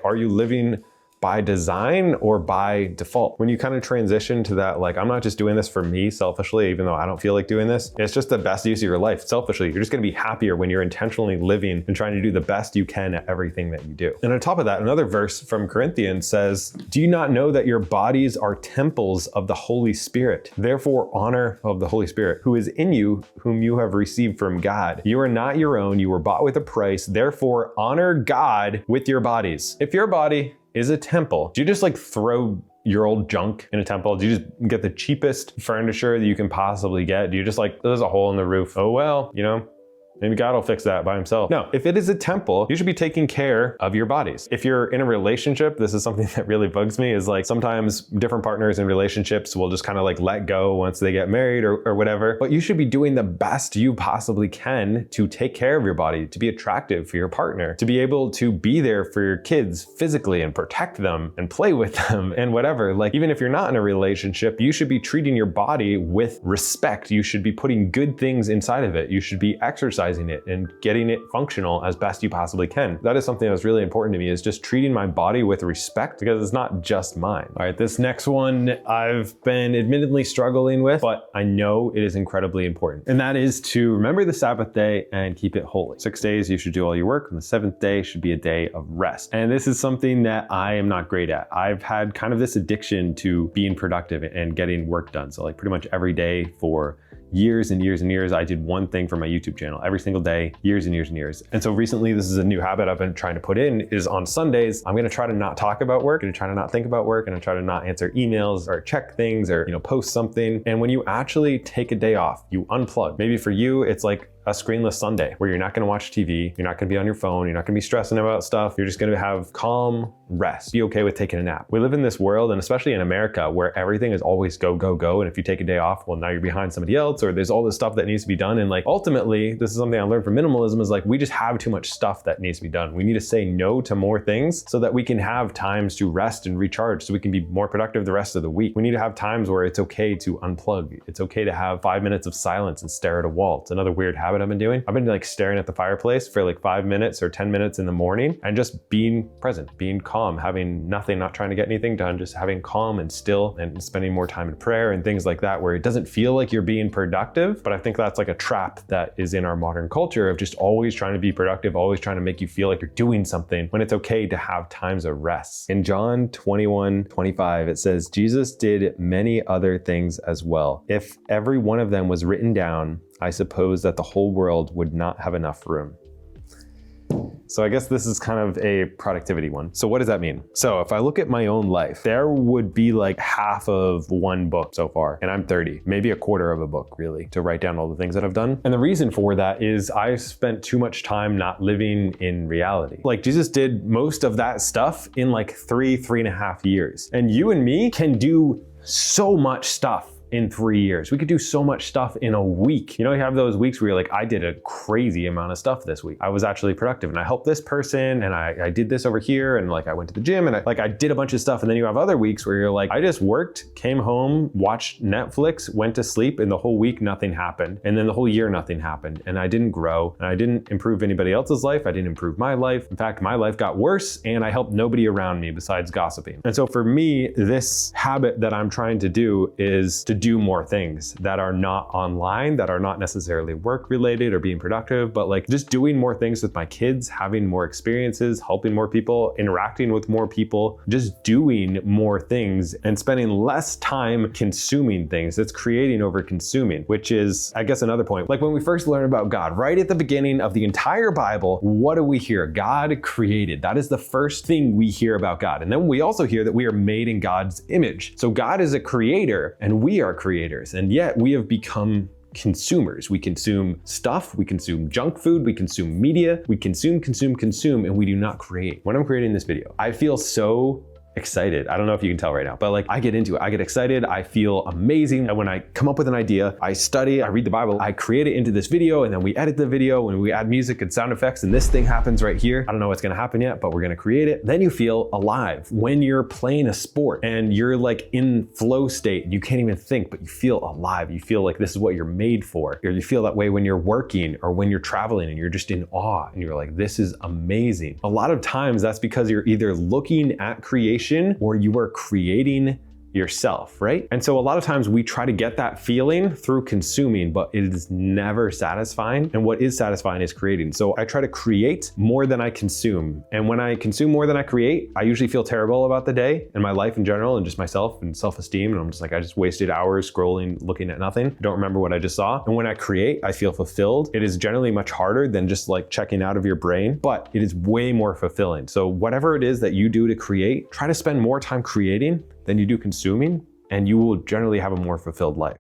are you living by design or by default? When you kind of transition to that, like, I'm not just doing this for me selfishly, even though I don't feel like doing this, it's just the best use of your life. Selfishly, you're just gonna be happier when you're intentionally living and trying to do the best you can at everything that you do. And on top of that, another verse from Corinthians says, do you not know that your bodies are temples of the Holy Spirit? Therefore, honor of the Holy Spirit, who is in you, whom you have received from God. You are not your own, you were bought with a price. Therefore, honor God with your bodies. If your body is a temple, do you just like throw your old junk in a temple? Do you just get the cheapest furniture that you can possibly get? Do you just like, there's a hole in the roof? Oh, well, you know, maybe God will fix that by himself. No, if it is a temple, you should be taking care of your bodies. If you're in a relationship, this is something that really bugs me, is like sometimes different partners in relationships will just kind of like let go once they get married or whatever, but you should be doing the best you possibly can to take care of your body, to be attractive for your partner, to be able to be there for your kids physically and protect them and play with them and whatever. Like, even if you're not in a relationship, you should be treating your body with respect. You should be putting good things inside of it. You should be exercising it and getting it functional as best you possibly can. That is something that's really important to me, is just treating my body with respect, because it's not just mine. All right, this next one I've been admittedly struggling with, but I know it is incredibly important. And that is to remember the Sabbath day and keep it holy. 6 days you should do all your work, and the 7th day should be a day of rest. And this is something that I am not great at. I've had kind of this addiction to being productive and getting work done. So like pretty much every day for years and years and years, I did one thing for my YouTube channel every single day, years and years and years. And so recently, this is a new habit I've been trying to put in, is on Sundays, I'm gonna try to not talk about work, I'm gonna try to not think about work, and I try to not answer emails or check things or, you know, post something. And when you actually take a day off, you unplug. Maybe for you, it's like a screenless Sunday where you're not gonna watch TV, you're not gonna be on your phone, you're not gonna be stressing about stuff, you're just gonna have calm rest, be okay with taking a nap. We live in this world, and especially in America, where everything is always go, go, go. And if you take a day off, well, now you're behind somebody else, or there's all this stuff that needs to be done. And like, ultimately, this is something I learned from minimalism, is like, we just have too much stuff that needs to be done. We need to say no to more things so that we can have times to rest and recharge, so we can be more productive the rest of the week. We need to have times where it's okay to unplug. It's okay to have 5 minutes of silence and stare at a wall. It's another weird habit I've been doing. I've been like staring at the fireplace for like 5 minutes or 10 minutes in the morning and just being present, being calm, having nothing, not trying to get anything done, just having calm and still, and spending more time in prayer and things like that, where it doesn't feel like you're being productive. But I think that's like a trap that is in our modern culture, of just always trying to be productive, always trying to make you feel like you're doing something, when it's okay to have times of rest. In John 21:25, it says, Jesus did many other things as well. If every one of them was written down, I suppose that the whole world would not have enough room. So I guess this is kind of a productivity one. So what does that mean? So if I look at my own life, there would be like half of one book so far, and I'm 30, maybe a quarter of a book really, to write down all the things that I've done. And the reason for that is I spent too much time not living in reality. Like, Jesus did most of that stuff in like 3.5 years. And you and me can do so much stuff in 3 years. We could do so much stuff in a week. You know, you have those weeks where you're like, I did a crazy amount of stuff this week. I was actually productive, and I helped this person, and I did this over here, and like I went to the gym, and I did a bunch of stuff. And then you have other weeks where you're like, I just worked, came home, watched Netflix, went to sleep, and the whole week nothing happened. And then the whole year nothing happened. And I didn't grow, and I didn't improve anybody else's life. I didn't improve my life. In fact, my life got worse, and I helped nobody around me besides gossiping. And so for me, this habit that I'm trying to do is to do more things that are not online, that are not necessarily work related or being productive, but like just doing more things with my kids, having more experiences, helping more people, interacting with more people, just doing more things and spending less time consuming things. It's creating over consuming, which is, I guess, another point. Like when we first learn about God, right at the beginning of the entire Bible, what do we hear? God created. That is the first thing we hear about God. And then we also hear that we are made in God's image. So God is a creator and we are creators. And yet we have become consumers. We consume stuff, we consume junk food, we consume media, we consume, and we do not create. When I'm creating this video, I feel so excited. I don't know if you can tell right now, but like I get into it. I get excited. I feel amazing. And when I come up with an idea, I study, I read the Bible, I create it into this video, and then we edit the video and we add music and sound effects, and this thing happens right here. I don't know what's gonna happen yet, but we're gonna create it. Then you feel alive. When you're playing a sport and you're like in flow state, you can't even think, but you feel alive. You feel like this is what you're made for. Or you feel that way when you're working or when you're traveling and you're just in awe and you're like, this is amazing. A lot of times that's because you're either looking at creation or you are creating yourself, right? And so a lot of times we try to get that feeling through consuming, but it is never satisfying. And what is satisfying is creating. So I try to create more than I consume. And when I consume more than I create, I usually feel terrible about the day and my life in general and just myself and self-esteem. And I'm just like, I just wasted hours scrolling, looking at nothing. I don't remember what I just saw. And when I create, I feel fulfilled. It is generally much harder than just like checking out of your brain, but it is way more fulfilling. So whatever it is that you do to create, try to spend more time creating than you do consuming, and you will generally have a more fulfilled life.